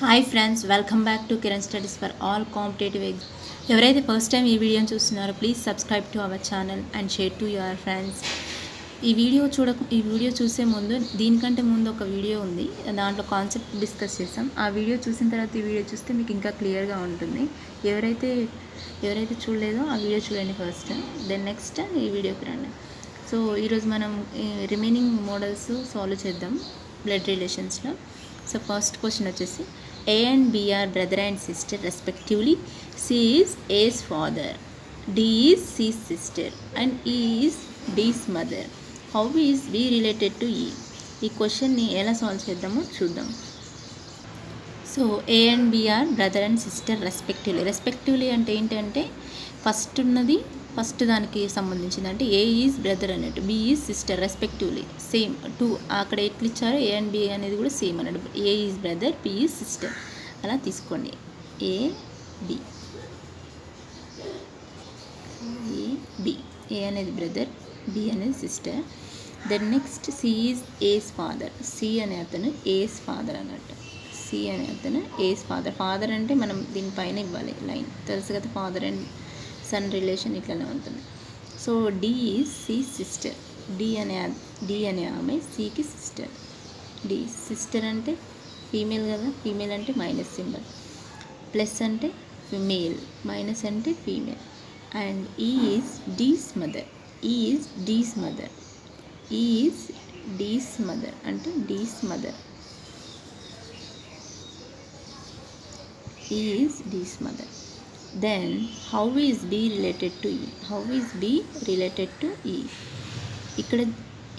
Hi friends, welcome back to Kiran studies for all competitive exam. ఎవరైతే first time ఈ వీడియోని చూస్తున్నారో please subscribe to our channel and share to your friends. ఈ video చూసే ముందు దీనికంటే ముందు ఒక వీడియో ఉంది, దాంట్లో కాన్సెప్ట్ డిస్కస్ చేసాం. ఆ వీడియో చూసిన తర్వాత ఈ వీడియో చూస్తే మీకు ఇంకా క్లియర్గా ఉంటుంది. ఎవరైతే చూడలేదో ఆ వీడియో చూడండి ఫస్ట్, దెన్ నెక్స్ట్ ఈ వీడియోకి రండి. సో ఈరోజు మనం రిమైనింగ్ మోడల్స్ సాల్వ్ చేద్దాం బ్లడ్ రిలేషన్స్లో. సో ఫస్ట్ క్వశ్చన్ వచ్చేసి, A and B are brother and sister respectively. C is A's father, D is C's sister, and E is D's mother. How is B related to E? ఈ క్వశ్చన్ని ఎలా solve చేద్దామో చూద్దాం. So A and B are brother and sister respectively అంటే ఏంటంటే first దానికి సంబంధించింది, అంటే ఏ ఈజ్ బ్రదర్ అన్నట్టు, B is sister, respectively same too. అక్కడ ఎట్లు ఇచ్చారో ఏ అండ్ బి అనేది కూడా సేమ్ అన్నట్టు. A is brother, B is sister, అలా తీసుకోండి. ఏ బి, ఏ అనేది బ్రదర్, బి అనేది sister. Then next C is A's father, C అనే అతను ఏస్ ఫాదర్ అన్నట్టు. సి అనే అతను ఏస్ ఫాదర్ అంటే మనం దీనిపైన ఇవ్వాలి లైన్, తెలుసు కదా, ఫాదర్ అండ్ సన్ రిలేషన్ ఇట్లనే ఉంటుంది. So D is C sister, D అనే ఆమె సికి సిస్టర్. డి సిస్టర్ అంటే ఫీమేల్ కదా, ఫీమేల్ అంటే మైనస్ సింబల్, ప్లస్ అంటే మేల్, మైనస్ అంటే female. And E is D's mother, E is D's mother, E is D's mother అంటే D's mother, E is D's mother. Then how is B related to E? How is B related to E? ఇక్కడ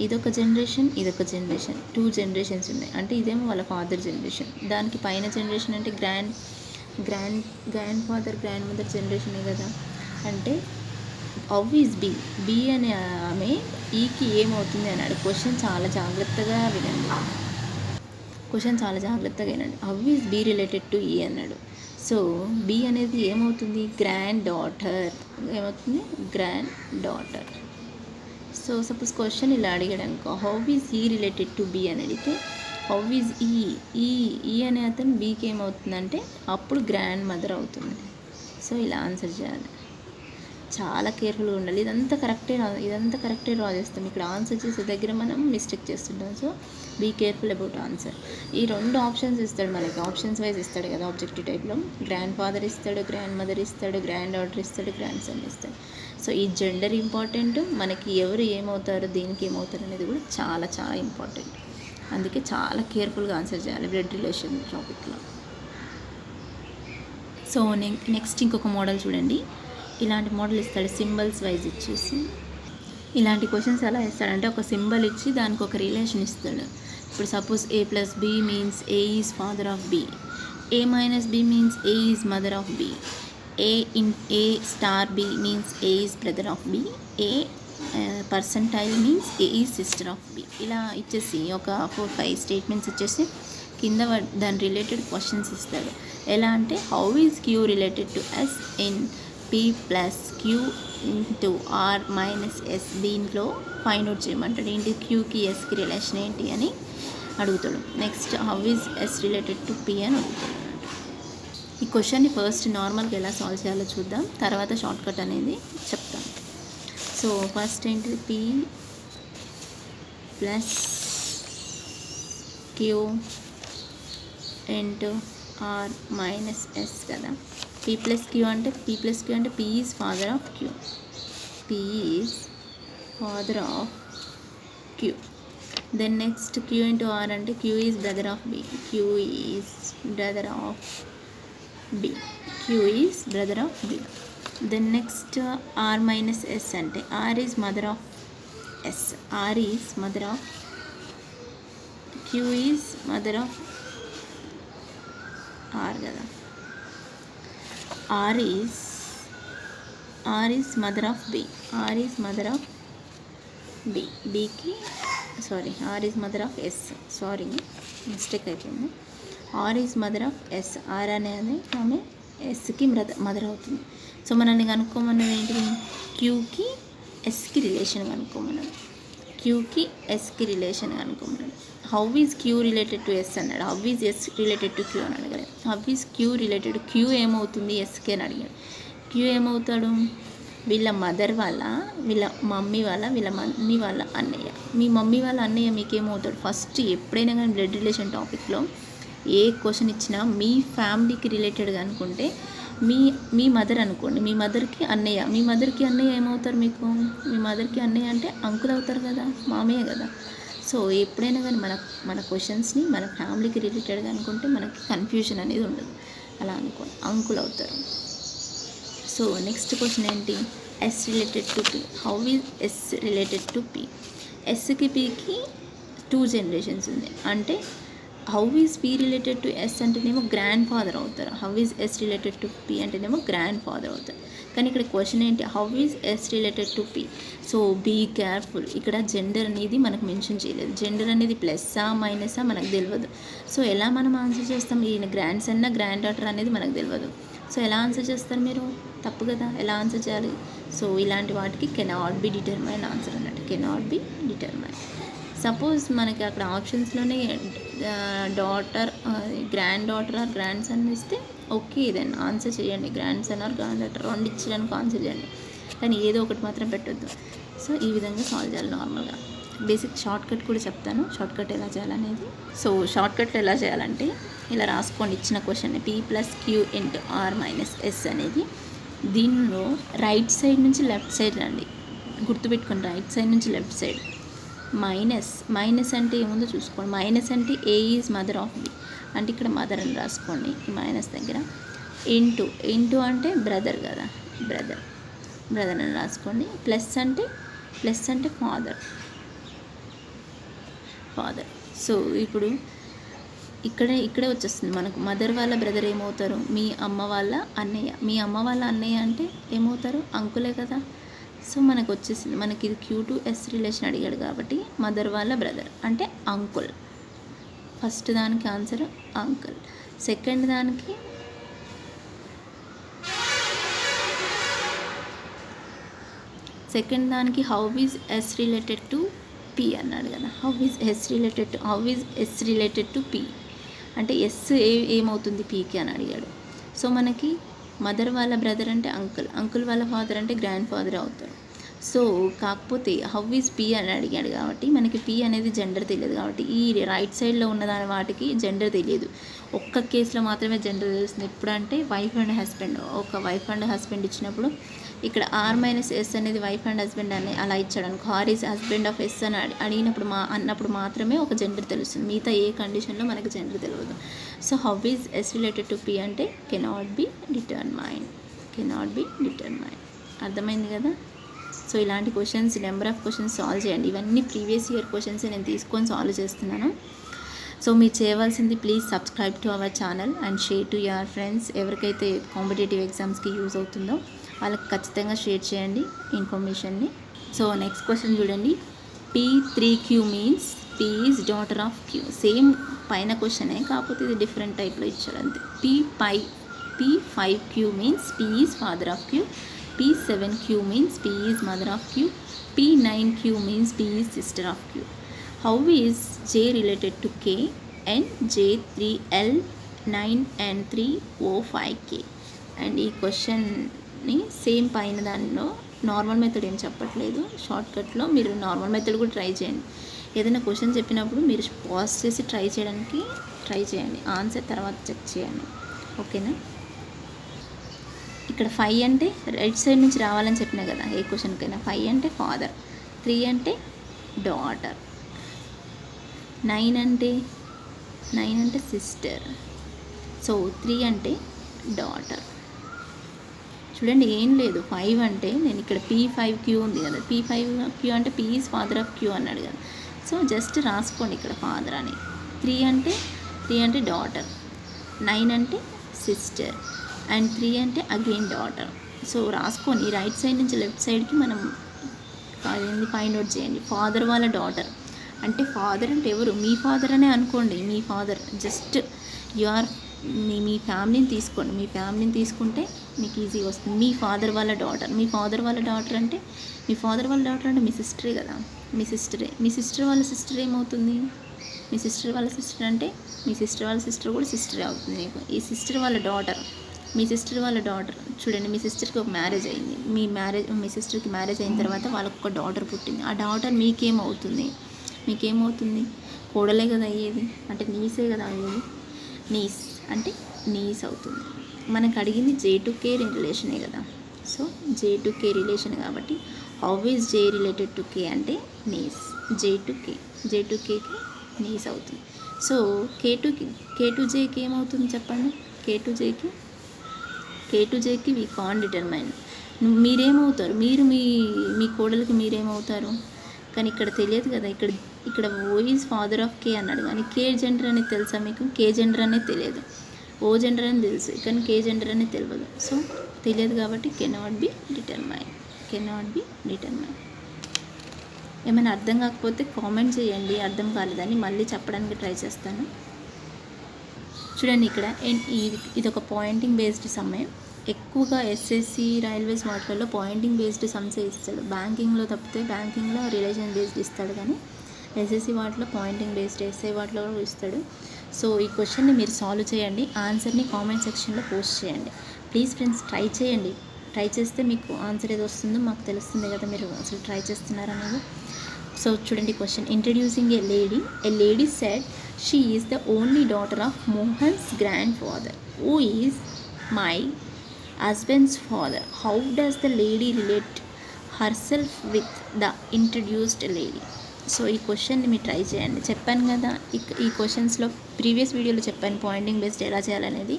ఇదొక generation, ఇదొక generation, 2 generations ఉన్నాయి. అంటే ఇదేమో వాళ్ళ father generation, దానికి పైన జనరేషన్ అంటే గ్రాండ్ ఫాదర్ గ్రాండ్ మదర్ జనరేషనే కదా. అంటే హౌ ఈజ్ బి అనే ఆమె ఈకి ఏమవుతుంది అన్నాడు. క్వశ్చన్ చాలా జాగ్రత్తగా వినండి, how is B related to ఈ అన్నాడు. సో బి అనేది ఏమవుతుంది, గ్రాండ్ డాటర్, ఏమవుతుంది, grand daughter. So suppose question ఇలా అడిగాడు అనుకో, how is E related to be అని అడిగితే, హౌ ఈజ్ ఈ అనే అతను బీకి ఏమవుతుందంటే అప్పుడు గ్రాండ్ మదర్ అవుతుంది. సో ఇలా ఆన్సర్ చేయాలి, చాలా కేర్ఫుల్గా ఉండాలి. ఇదంతా కరెక్టే డ్రా చేస్తాం. ఇక్కడ ఆన్సర్ చేసే దగ్గర మనం మిస్టేక్ చేస్తుంటాం. So be careful about answer. ఈ 2 ఆప్షన్స్ ఇస్తాడు మనకి, ఆప్షన్స్ వైజ్ ఇస్తాడు కదా ఆబ్జెక్టివ్ టైప్లో. గ్రాండ్ ఫాదర్ ఇస్తాడు, గ్రాండ్ మదర్ ఇస్తాడు, గ్రాండ్ డాటర్ ఇస్తాడు, గ్రాండ్ సన్ ఇస్తాడు. సో ఈ జెండర్ ఇంపార్టెంట్, మనకి ఎవరు ఏమవుతారు, దేనికి ఏమవుతారు అనేది కూడా చాలా చాలా ఇంపార్టెంట్. అందుకే చాలా కేర్ఫుల్గా ఆన్సర్ చేయాలి బ్లడ్ రిలేషన్ టాపిక్లో. సో నెక్స్ట్ ఇంకొక మోడల్ చూడండి. ఇలాంటి మోడల్ ఇస్తాడు, సింబల్స్ వైజ్ ఇచ్చేసి. ఇలాంటి క్వశ్చన్స్ ఎలా ఇస్తాడంటే ఒక సింబల్ ఇచ్చి దానికి ఒక రిలేషన్ ఇస్తాడు. ఇప్పుడు suppose A plus B means A is father of B, A minus B means A is mother of B, A star B means A is brother of B, A percentile means A is sister of B. ఇలా ఇచ్చేసి ఒక 4-5 statements ఇచ్చేసి కింద దాని related questions ఇస్తాడు. ఎలా అంటే how is Q related to S in P plus Q into R minus S. దీంట్లో ఫైండ్ అవుట్ చేయమంటాడు, ఏంటి క్యూకి ఎస్కి రిలేషన్ ఏంటి అని అడుగుతాడు. Next how is S related to P అని అడుగుతాడు. ఈ క్వశ్చన్ని ఫస్ట్ నార్మల్గా ఎలా సాల్వ్ చేయాలో చూద్దాం, తర్వాత షార్ట్ కట్ అనేది చెప్తాం. సో ఫస్ట్ ఏంటి, P plus Q into R minus S కదా. పీ ప్లస్ క్యూ అంటే P is father of Q, P is father of Q. Then next Q into R అంటే Q is brother of B, Q is brother of B, Q is brother of B. Then next R minus S అంటే R is mother of S, R is mother of Q is mother of are కదా. R is mother of B, R is mother of B, బీకి R is mother of S, mistake అయిపోయింది. R is mother of S, R అనేది ఆమె ఎస్కి mother అవుతుంది. So మనల్ని కనుక్కోమన్నది ఏంటిది, క్యూకి ఎస్కి రిలేషన్ కనుక్కోమన్నది. క్యూకి ఎస్కి రిలేషన్ అనుకున్నాడు. How is Q related to S అన్నాడు. How is S related to Q అని అడగలేదు. How is Q related Q ఏమవుతుంది ఎస్కి అని అడిగాడు. క్యూ ఏమవుతాడు? వీళ్ళ మదర్ వాళ్ళ, వీళ్ళ మమ్మీ వాళ్ళ, వీళ్ళ మమ్మీ వాళ్ళ అన్నయ్య. మీ మమ్మీ వాళ్ళ అన్నయ్య మీకేమవుతాడు? ఫస్ట్ ఎప్పుడైనా కానీ బ్లడ్ రిలేషన్ టాపిక్లో ఏ క్వశ్చన్ ఇచ్చినా మీ ఫ్యామిలీకి రిలేటెడ్గా అనుకుంటే మీ మదర్ అనుకోండి, మీ మదర్కి అన్నయ్య, మీ మదర్కి అన్నయ్య ఏమవుతారు మీకు? మీ మదర్కి అన్నయ్య అంటే అంకుల్ అవుతారు కదా, మామయ్య కదా. సో ఎప్పుడైనా కానీ మన క్వశ్చన్స్ని మన ఫ్యామిలీకి రిలేటెడ్గా అనుకుంటే మనకి కన్ఫ్యూజన్ అనేది ఉండదు. అలా అనుకోండి, అంకుల్ అవుతారు. సో నెక్స్ట్ క్వశ్చన్ ఏంటి? S related to P. How is S related to P? ఎస్కి పీకి 2 జనరేషన్స్ ఉంది. అంటే how is P related to S అంటేనేమో గ్రాండ్ ఫాదర్ అవుతారు. How is S related to P అంటేనేమో గ్రాండ్ ఫాదర్ అవుతారు. కానీ ఇక్కడ క్వశ్చన్ ఏంటి? How is S related to P. So be careful, ఇక్కడ జెండర్ అనేది మనకు మెన్షన్ చేయలేదు. జెండర్ అనేది ప్లస్సా మైనసా మనకు తెలియదు. సో ఎలా మనం ఆన్సర్ చేస్తాం? ఈయన గ్రాండ్ సన్ గ్రాండ్ డాటర్ అనేది మనకు తెలియదు. సో ఎలా ఆన్సర్ చేస్తారు మీరు? తప్పు కదా, ఎలా ఆన్సర్ చేయాలి? సో ఇలాంటి వాటికి కెనాట్ బి డిటర్మైన్ ఆన్సర్ అన్నట్టు. Cannot be determine. సపోజ్ మనకి అక్కడ ఆప్షన్స్లోనే daughter, granddaughter or grandson ఇస్తే ఓకే, దెన్ ఆన్సర్ చేయండి. Grandson or granddaughter 2 ఇచ్చడానికి ఆన్సర్ చేయండి, కానీ ఏదో ఒకటి మాత్రం పెట్టొద్దు. సో ఈ విధంగా సాల్వ్ చేయాలి నార్మల్గా. బేసిక్ షార్ట్ కట్ కూడా చెప్తాను, షార్ట్ కట్ ఎలా చేయాలనేది. సో షార్ట్ కట్లో ఎలా చేయాలంటే ఇలా రాసుకోండి. ఇచ్చిన question P+Q into R - S అనేది, దీనిలో రైట్ సైడ్ నుంచి లెఫ్ట్ సైడ్ రండి. గుర్తుపెట్టుకోండి, రైట్ సైడ్ నుంచి లెఫ్ట్ సైడ్. మైనస్ అంటే ఏముందో చూసుకోండి. మైనస్ అంటే A is mother of B, అంటే ఇక్కడ మదర్ అని రాసుకోండి ఈ మైనస్ దగ్గర. ఇంటూ అంటే బ్రదర్ కదా, బ్రదర్ అని రాసుకోండి. ప్లస్ అంటే ఫాదర్. సో ఇప్పుడు ఇక్కడే వచ్చేస్తుంది మనకు. మదర్ వాళ్ళ బ్రదర్ ఏమవుతారు? మీ అమ్మ వాళ్ళ అన్నయ్య. మీ అమ్మ వాళ్ళ అన్నయ్య అంటే ఏమవుతారు? అంకులే కదా. సో మనకు వచ్చేసింది. మనకి ఇది Q2S రిలేషన్ అడిగాడు కాబట్టి మదర్ వాళ్ళ బ్రదర్ అంటే అంకుల్. ఫస్ట్ దానికి ఆన్సర్ అంకుల్. సెకండ్ దానికి how is S related to P అన్నాడు కదా. How is S related to P అంటే ఎస్ ఏమవుతుంది పీకి అని అడిగాడు. సో మనకి మదర్ వాళ్ళ బ్రదర్ అంటే అంకుల్ వాళ్ళ ఫాదర్ అంటే గ్రాండ్ ఫాదర్ అవుతారు. సో కాకపోతే హౌ ఈజ్ పీ అని అడిగాడు కాబట్టి మనకి పీ అనేది జెండర్ తెలియదు కాబట్టి ఈ రైట్ సైడ్లో ఉన్నదాని వాటికి జెండర్ తెలియదు. ఒక్క కేసులో మాత్రమే జెండర్ తెలుస్తుంది. ఎప్పుడంటే వైఫ్ అండ్ హస్బెండ్. ఒక వైఫ్ అండ్ హస్బెండ్ ఇచ్చినప్పుడు ఇక్కడ R - S అనేది వైఫ్ అండ్ హస్బెండ్ అని అలా ఇచ్చాడు అనుకో. R is husband of S అని అడిగినప్పుడు అన్నప్పుడు మాత్రమే ఒక జెండర్ తెలుస్తుంది. మిగతా ఏ కండిషన్లో మనకు జెండర్ తెలియదు. So how is S related to P అంటే కెనాట్ బి డిటర్మైన్. అర్థమైంది కదా. సో ఇలాంటి questions, number of questions solve చేయండి. ఇవన్నీ ప్రీవియస్ ఇయర్ క్వశ్చన్స్ నేను తీసుకొని సాల్వ్ చేస్తున్నాను. సో మీరు చేయవలసింది please subscribe to our channel and share to your friends. ఎవరికైతే కాంపిటేటివ్ ఎగ్జామ్స్కి యూజ్ అవుతుందో వాళ్ళకి ఖచ్చితంగా షేర్ చేయండి ఇన్ఫర్మేషన్ని. సో నెక్స్ట్ క్వశ్చన్ చూడండి. P3Q means P is daughter of Q. Same పైన క్వశ్చనే, కాకపోతే ఇది డిఫరెంట్ టైప్లో ఇచ్చాడు అంతే. P5Q means P is father of Q. P7Q means P is mother of Q. P9Q means P is sister of Q. How is J related to K and J3L 9N3O5K? And ఈ క్వశ్చన్ని same పైన దానిలో normal method ఏం చెప్పట్లేదు, short కట్లో మీరు normal method కూడా try చేయండి. ఏదైనా క్వశ్చన్ చెప్పినప్పుడు మీరు పాజ్ చేసి ట్రై చేయండి. ఆన్సర్ తర్వాత చెక్ చేయండి, ఓకేనా. ఇక్కడ 5 అంటే రైట్ సైడ్ నుంచి రావాలని చెప్పినా కదా ఏ క్వశ్చన్కైనా. 5 అంటే ఫాదర్, 3 అంటే డాటర్, 9 అంటే సిస్టర్. సో 3 అంటే డాటర్. చూడండి ఏం లేదు, 5 అంటే నేను ఇక్కడ P5Q ఉంది కదా, P5Q అంటే P is father of Q అన్నాడు కదా. సో జస్ట్ రాసుకోండి ఇక్కడ ఫాదర్ అని. 3 అంటే డాటర్, 9 అంటే సిస్టర్ అండ్ 3 అంటే అగైన్ డాటర్. సో రాసుకొని రైట్ సైడ్ నుంచి లెఫ్ట్ సైడ్కి మనం ఫైండ్ అవుట్ చేయండి. ఫాదర్ వాళ్ళ డాటర్ అంటే ఫాదర్ అంటే ఎవరు? మీ ఫాదర్ అనే అనుకోండి. మీ ఫాదర్ జస్ట్ మీ ఫ్యామిలీని తీసుకోండి. మీ ఫ్యామిలీని తీసుకుంటే మీకు ఈజీగా వస్తుంది. మీ ఫాదర్ వాళ్ళ డాటర్. మీ ఫాదర్ వాళ్ళ డాటర్ అంటే మీ సిస్టరే కదా, మీ సిస్టర్ వాళ్ళ సిస్టర్ ఏమవుతుంది? మీ సిస్టర్ వాళ్ళ సిస్టర్ అంటే మీ సిస్టర్ వాళ్ళ సిస్టర్ కూడా సిస్టరే అవుతుంది మీకు. ఈ సిస్టర్ వాళ్ళ డాటర్, మీ సిస్టర్ వాళ్ళ డాటర్ చూడండి, మీ సిస్టర్కి ఒక మ్యారేజ్ అయింది. మీ సిస్టర్కి మ్యారేజ్ అయిన తర్వాత వాళ్ళకు ఒక డాటర్ పుట్టింది. ఆ డాటర్ మీకేమవుతుంది? కోడలే కదా అయ్యేది, అంటే నీసే కదా అయ్యేది. నీస్ అంటే నీస్ అవుతుంది. మనకు అడిగింది J2K రిలేషనే కదా. సో J2K రిలేషన్ కాబట్టి how is J related to K అంటే నీస్. J2Kకి నీస్ అవుతుంది. సో K2Jకి ఏమవుతుంది చెప్పండి? K2Jకి వీ కాన్ డిటర్మైన్. మీరేమవుతారు? మీరు మీ కోడలికి మీరేమవుతారు? కానీ ఇక్కడ తెలియదు కదా. ఇక్కడ ఓ ఈజ్ ఫాదర్ ఆఫ్ K అన్నాడు, కానీ K జెండర్ అనేది తెలుసా మీకు? K జెండర్ అనేది తెలియదు. ఓ జెండర్ అని తెలుసు, కానీ K జెండర్ అనేది తెలియదు. సో తెలియదు కాబట్టి కెనాట్ బి డిటర్మైన్. ఏమైనా అర్థం కాకపోతే కామెంట్ చేయండి, అర్థం కాలేదని మళ్ళీ చెప్పడానికి ట్రై చేస్తాను. చూడండి, ఇక్కడ ఇది ఒక పాయింటింగ్ బేస్డ్ సమ్మే. ఎక్కువగా SSC రైల్వేస్ వాటిలలో పాయింటింగ్ బేస్డ్ సమ్సే ఇస్తాడు. బ్యాంకింగ్లో తప్పితే బ్యాంకింగ్లో రిలేషన్ బేస్డ్ ఇస్తాడు, కానీ SSC వాటిలో పాయింటింగ్ బేస్డ్, SI వాటిలో కూడా ఇస్తాడు. సో ఈ క్వశ్చన్ని మీరు సాల్వ్ చేయండి, ఆన్సర్ని కామెంట్ సెక్షన్లో పోస్ట్ చేయండి. ప్లీజ్ ఫ్రెండ్స్ ట్రై చేయండి. ట్రై చేస్తే మీకు ఆన్సర్ ఏది వస్తుందో మాకు తెలుస్తుంది కదా, మీరు అసలు ట్రై చేస్తున్నారనేది. సో చూడండి question. Introducing A lady said she is the only daughter of Mohan's grand father who is my husband's father. How does the lady relate herself with the introduced lady? So ఈ క్వశ్చన్ని మీరు try చేయండి. చెప్పాను కదా, ఈ క్వశ్చన్స్లో previous వీడియోలో చెప్పాను Poynting based ఎలా చేయాలనేది.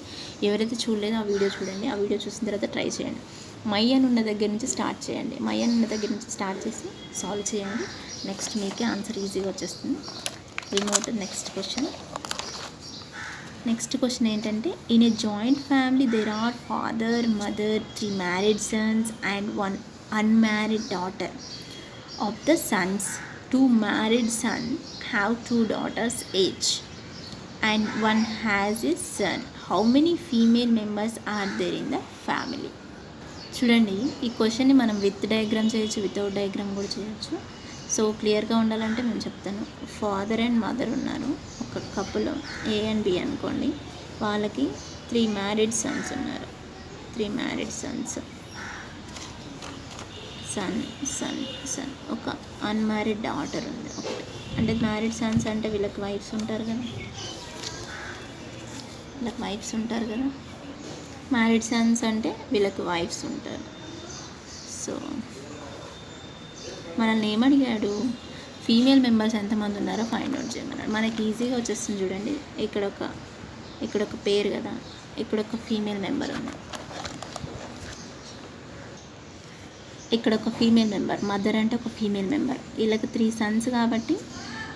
ఎవరైతే చూడలేదో ఆ వీడియో చూడండి. ఆ వీడియో చూసిన తర్వాత ట్రై చేయండి. మై అని ఉన్న దగ్గర నుంచి స్టార్ట్ చేయండి. స్టార్ట్ చేసి సాల్వ్ చేయండి. నెక్స్ట్ మీకే ఆన్సర్ ఈజీగా వచ్చేస్తుంది. రిమోట్ నెక్స్ట్ క్వశ్చన్ ఏంటంటే, in a joint family there are father, mother, 3 married sons and 1 unmarried daughter. Of the sons, 2 married son have 2 daughters each and 1 has a son. How many female members are there in the family? చూడండి, ఈ క్వశ్చన్ని మనం with diagram చేయొచ్చు, without diagram కూడా చేయొచ్చు. So క్లియర్గా ఉండాలంటే నేను చెప్తాను. ఫాదర్ అండ్ మదర్ ఉన్నారు, ఒక కపుల్ A and B అనుకోండి. వాళ్ళకి 3 మ్యారీడ్ సన్స్ ఉన్నారు. 3 మ్యారీడ్ సన్స్, సన్. ఒక అన్మ్యారీడ్ డాటర్ ఉంది ఒకటి. అంటే మ్యారీడ్ సన్స్ అంటే వీళ్ళకి వైఫ్స్ ఉంటారు కదా. మ్యారీడ్ సన్స్ అంటే వీళ్ళకి వైఫ్స్ ఉంటారు. సో మనల్ని ఏమడిగాడు? ఫీమేల్ మెంబర్స్ ఎంతమంది ఉన్నారో ఫైండ్ అవుట్ చేయమన్నాడు. మనకి ఈజీగా వచ్చేస్తుంది చూడండి. ఇక్కడ ఒక పేరు కదా, ఇక్కడ ఒక ఫీమేల్ మెంబర్ ఉంది, ఇక్కడ ఒక ఫీమేల్ మెంబర్, మదర్ అంటే ఒక ఫీమేల్ మెంబర్. వీళ్ళకి 3 సన్స్ కాబట్టి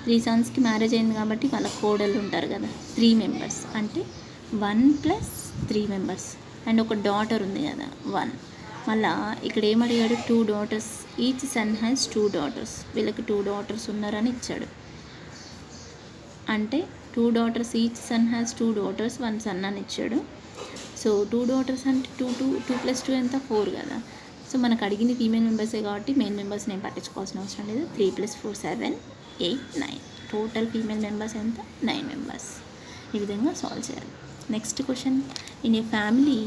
3 సన్స్కి మ్యారేజ్ అయింది కాబట్టి వాళ్ళ కోడళ్ళు ఉంటారు కదా, 3 మెంబర్స్. అంటే 1 + 3 మెంబర్స్. అండ్ ఒక డాటర్ ఉంది కదా, 1. మళ్ళా ఇక్కడ ఏమడిగాడు? 2 daughters, each son has 2 daughters. వీళ్ళకి 2 daughters ఉన్నారని ఇచ్చాడు. అంటే 2 daughters, each son has 2 daughters, 1 son అని ఇచ్చాడు. సో 2 daughters అంటే 2 + 2 ఎంత? 4 కదా. సో మనకు అడిగింది ఫీమేల్ మెంబర్సే కాబట్టి మెయిన్ మెంబర్స్ నేను పట్టించుకోవాల్సిన అవసరం లేదు. 3 + 4 7 8 9. టోటల్ ఫీమేల్ మెంబర్స్ ఎంత? 9 మెంబర్స్. ఈ విధంగా సాల్వ్ చేయాలి. Next question. In a family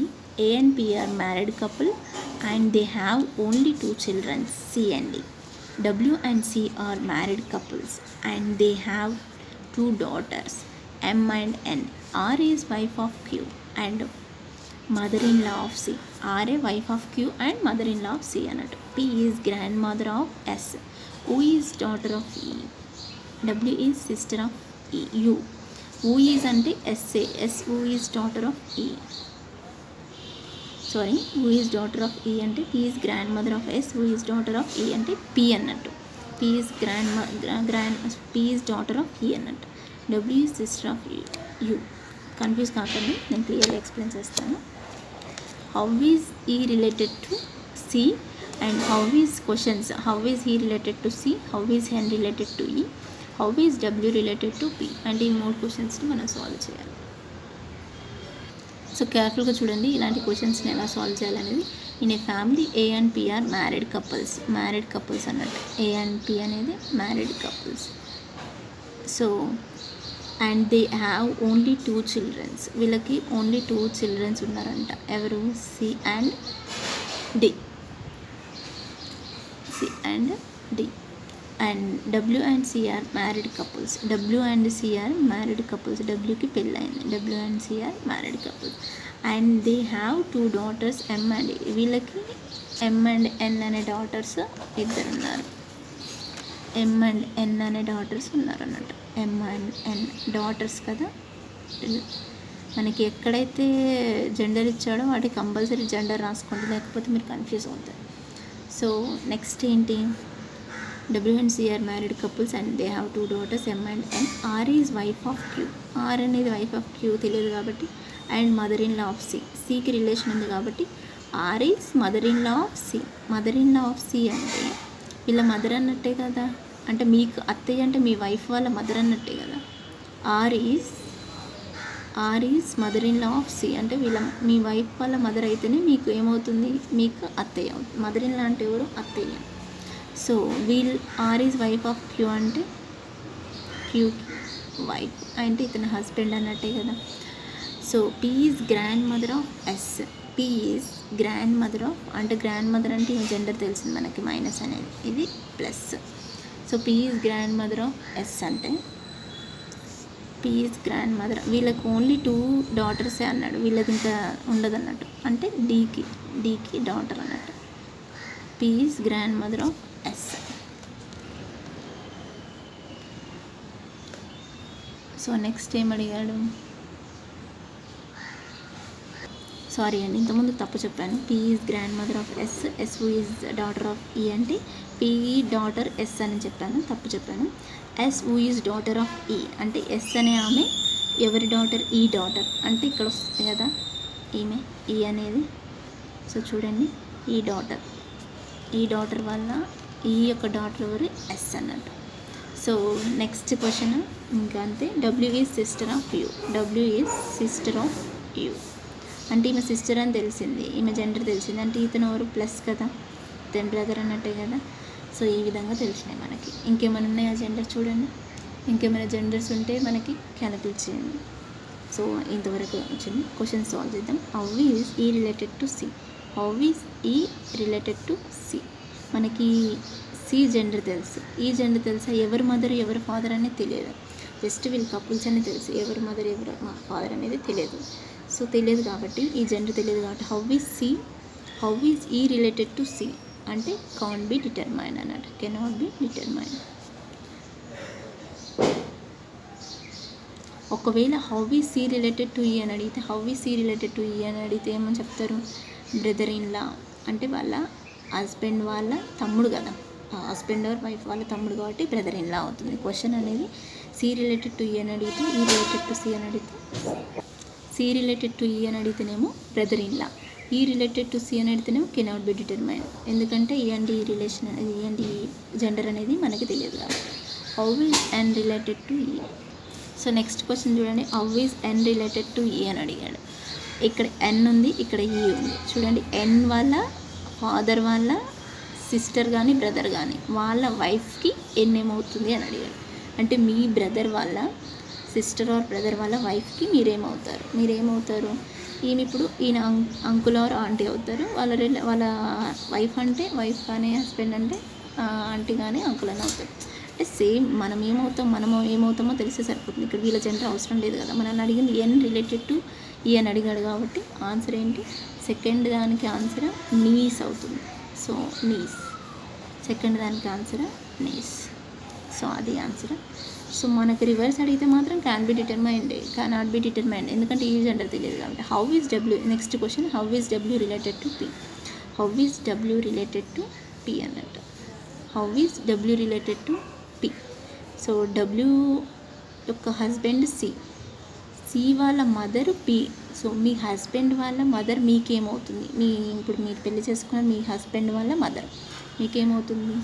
A and B are married couple and they have only 2 children, C and D. W and C are married couples and they have 2 daughters, M and N. R is wife of Q and mother-in-law of C. R a wife of Q and mother-in-law of C అన్నట్టు. P is grandmother of S. U is daughter of E. W is sister of E. U. U is అంటే SA. S U is daughter of E. who is daughter of E అంటే P is grandmother of S. who is daughter of E అంటే P అన్నట్టు. P is daughter of E అన్నట్టు. W is sister of U. Confuse కాకండి, నేను క్లియర్గా explain చేస్తాను. How is E related to C and how is he related to C, how is N related to E, how is W related to P. అంటే ఈ 3 క్వశ్చన్స్ని మనం solve చేయాలి. So కేర్ఫుల్గా చూడండి ఇలాంటి క్వశ్చన్స్ని ఎలా సాల్వ్ చేయాలనేది. In a family A and P are married couples అన్నట్టు. ఏ అండ్ పి అనేది married couples. So and they have only 2 children. వీళ్ళకి ఓన్లీ 2 చిల్డ్రన్స్ ఉన్నారంట. ఎవరు? C and D. And W and C are married couples. W and C are married couples. డబ్ల్యూకి పెళ్ళైంది. W and C are married couples. And they have 2 daughters M and A. వీళ్ళకి M and ఎన్ అనే daughters 2 ఉన్నారు. ఎమ్ and ఎన్ అనే daughters ఉన్నారు అన్నట్టు. ఎమ్ and N daughters కదా. మనకి ఎక్కడైతే జెండర్ ఇచ్చాడో వాటికి కంపల్సరీ జెండర్ రాసుకోండి, లేకపోతే మీరు కన్ఫ్యూజ్ అవుతారు. సో నెక్స్ట్ ఏంటి? W and C are married couples and they have 2 daughters M and N. R is wife of Q. R అనేది వైఫ్ ఆఫ్ క్యూ తెలియదు కాబట్టి. And mother in law of C. సికి relation ఉంది కాబట్టి R is mother in law of C. Mother in law of C అంటే వీళ్ళ mother అన్నట్టే కదా. అంటే మీకు అత్తయ్య అంటే మీ వైఫ్ వాళ్ళ మదర్ అన్నట్టే కదా. R is mother in law of C అంటే మీ వైఫ్ వాళ్ళ మదర్ అయితేనే మీకు ఏమవుతుంది? మీకు అత్తయ్య అవుతుంది. మదర్ ఇన్ లా అంటే ఎవరు? అత్తయ్య. So R is wife of Q అంటే క్యూకి వైఫ్ అంటే ఇతని హస్బెండ్ అన్నట్టే కదా. So P is grandmother of S. P is grandmother of అంటే గ్రాండ్ మదర్ అంటే ఈ జెండర్ తెలిసింది మనకి, మైనస్ అనేది, ఇది plus. So P is grandmother of S అంటే పి ఈజ్ గ్రాండ్ మదర్. వీళ్ళకి ఓన్లీ 2 daughters అన్నాడు, వీళ్ళకి ఇంకా ఉండదు అన్నట్టు. అంటే డీకి డాటర్ అన్నట్టు. P is grandmother of S. So next ఏం అడిగాడు? సారీ అండి, ఇంతకుముందు తప్పు చెప్పాను. P is grandmother of S. S who is daughter of E అంటే పిఈ డాటర్ ఎస్ అని చెప్పాను, తప్పు చెప్పాను. S who is daughter of E అంటే ఎస్ అనే ఆమె ఎవరి డాటర్? ఈ డాటర్. అంటే ఇక్కడ వస్తుంది కదా ఈమె, ఈ అనేది. సో చూడండి, ఈ డాటర్ వల్ల ఈ యొక్క డాటర్ ఎవరు? ఎస్ అన్నట్టు. సో నెక్స్ట్ క్వశ్చన్ ఇంకా అంతే. W is sister of you. W is sister of you అంటే ఈమె సిస్టర్ అని తెలిసింది, ఈమె జెండర్ తెలిసింది. అంటే ఇతను ఎవరు? ప్లస్ కదా, ఇతను బ్రదర్ అన్నట్టే కదా. సో ఈ విధంగా తెలిసినాయి మనకి. ఇంకేమైనా ఉన్నాయా జెండర్? చూడండి, ఇంకేమైనా జెండర్స్ ఉంటే మనకి కనిపించేయండి. సో ఇంతవరకు వచ్చింది. క్వశ్చన్ సాల్వ్ చేద్దాం. How is E related to C. How is E related to C. మనకి సి జెండర్ తెలుసు, ఈ జెండర్ తెలుసా? ఎవరి మదర్ ఎవరి ఫాదర్ అనేది తెలియదు. జస్ట్ వీళ్ళు కపుల్స్ అని తెలుసు, ఎవరి మదర్ ఎవరి ఫాదర్ అనేది తెలియదు. సో తెలియదు కాబట్టి, ఈ జెండర్ తెలియదు కాబట్టి how is E related to C అంటే కాన్ బి డిటర్మైన్ అన్నట్టు, కెనాట్ బి డిటర్మైన్. ఒకవేళ how is C related to E అని అడిగితే, how is C related to E అని అడిగితే ఏమని చెప్తారు? బ్రదర్ ఇన్ లా అంటే వాళ్ళ హస్బెండ్ వాళ్ళ తమ్ముడు కదా, హస్బెండ్ ఆర్ వైఫ్ వాళ్ళ తమ్ముడు కాబట్టి బ్రదర్ ఇన్ లా అవుతుంది. క్వశ్చన్ అనేది సి రిలేటెడ్ టు ఈ అని అడిగితే, ఈ రిలేటెడ్ టు సి అని అడిగితే, సి రిలేటెడ్ టు ఈ అని అడిగితేనేమో బ్రదర్ ఇన్ లా, ఈ రిలేటెడ్ టు సి అని అడిగితేనేమో కెనాట్ బి డిటర్మైన్. ఎందుకంటే ఈ అండ్ ఈ రిలేషన్ అనేది, ఈ అండ్ ఈ జెండర్ అనేది మనకి తెలియదు కాబట్టి. How is N related to E. So next question చూడండి, how is N related to E అని అడిగాడు. ఇక్కడ ఎన్ ఉంది, ఇక్కడ ఈ ఉంది. చూడండి, ఎన్ వాళ్ళ ఫాదర్ వాళ్ళ సిస్టర్ కానీ బ్రదర్ కానీ వాళ్ళ వైఫ్కి ఎన్ ఏమవుతుంది అని అడిగాడు. అంటే మీ బ్రదర్ వాళ్ళ సిస్టర్ ఆర్ బ్రదర్ వాళ్ళ వైఫ్కి మీరేమవుతారు? ఈయన ఇప్పుడు ఈయన అంకుల్ ఆర్ ఆంటీ అవుతారు. వాళ్ళ వైఫ్ అంటే వైఫ్ కానీ, హస్బెండ్ అంటే ఆంటీ కానీ అంకుల్ అని అవుతారు. అంటే సేమ్ మనము ఏమవుతామో తెలిసే సరిపోతుంది. ఇక్కడ వీళ్ళ జెండర్ అవసరం లేదు కదా. మనల్ని అడిగింది ఎన్ రిలేటెడ్ టు ఈ అని అడిగాడు కాబట్టి ఆన్సర్ ఏంటి? సెకండ్ దానికి ఆన్సర్ నీస్ అవుతుంది. సో నీస్, సెకండ్ దానికి ఆన్సర్ నీస్. సో అది ఆన్సర్. సో మనకు రివర్స్ అడిగితే మాత్రం కెనాట్ బి డిటర్మైన్డ్ ఎందుకంటే ఈ జెండర్ తెలియదు కాబట్టి. How is W, next question, how is W related to P. How is W related to P అన్నట్టు. How is W related to P. So W యొక్క husband C వాళ్ళ mother P. So మీ husband వాళ్ళ mother మీకేమవుతుంది? ఇప్పుడు మీరు పెళ్లి చేసుకున్న మీ హస్బెండ్ వాళ్ళ మదర్ మీకేమవుతుంది?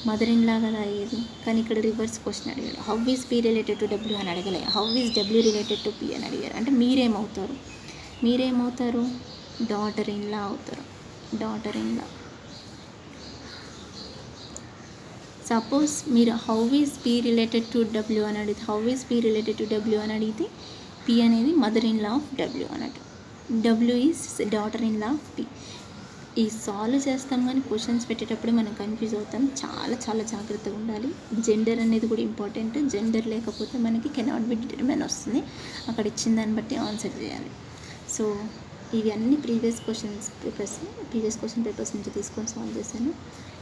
మదర్ ఇన్ లా కదా అయ్యేది. కానీ ఇక్కడ రివర్స్ క్వశ్చన్ అడిగాడు. How is P related to W అని అడగలే, how is W related to P అని అడిగారు. అంటే మీరేమవుతారు? మీరేమవుతారు? డాటర్ ఇన్ లా అవుతారు. Daughter in law. సపోజ్ మీరు how is P related to W అని అడిగితే, how is P related to W అని అడిగితే పీ అనేది mother in law of W అన్నట్టు. W is daughter in law of P. ఈ solve చేస్తాం కానీ క్వశ్చన్స్ పెట్టేటప్పుడు మనం కన్ఫ్యూజ్ అవుతాం. చాలా చాలా జాగ్రత్తగా ఉండాలి. జెండర్ అనేది కూడా ఇంపార్టెంట్. జెండర్ లేకపోతే మనకి కెనాట్ బి డిటర్మైన్ వస్తుంది. అక్కడ ఇచ్చిన దాన్ని బట్టి ఆన్సర్ చేయాలి. సో ఇవి అన్ని ప్రీవియస్ క్వశ్చన్ పేపర్స్ నుంచి తీసుకొని సాల్వ్ చేశాను.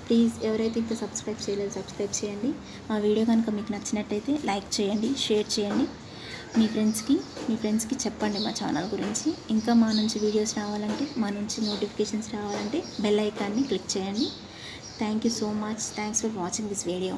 ప్లీజ్ ఎవరైతే ఇంకా సబ్స్క్రైబ్ చేయలేదు సబ్స్క్రైబ్ చేయండి. మా వీడియో కనుక మీకు నచ్చినట్టయితే లైక్ చేయండి, షేర్ చేయండి. మీ ఫ్రెండ్స్కి చెప్పండి మా ఛానల్ గురించి. ఇంకా మా నుంచి వీడియోస్ రావాలంటే, మా నుంచి నోటిఫికేషన్స్ రావాలంటే బెల్ ఐకాన్ని క్లిక్ చేయండి. Thank you so much. Thanks for watching this video.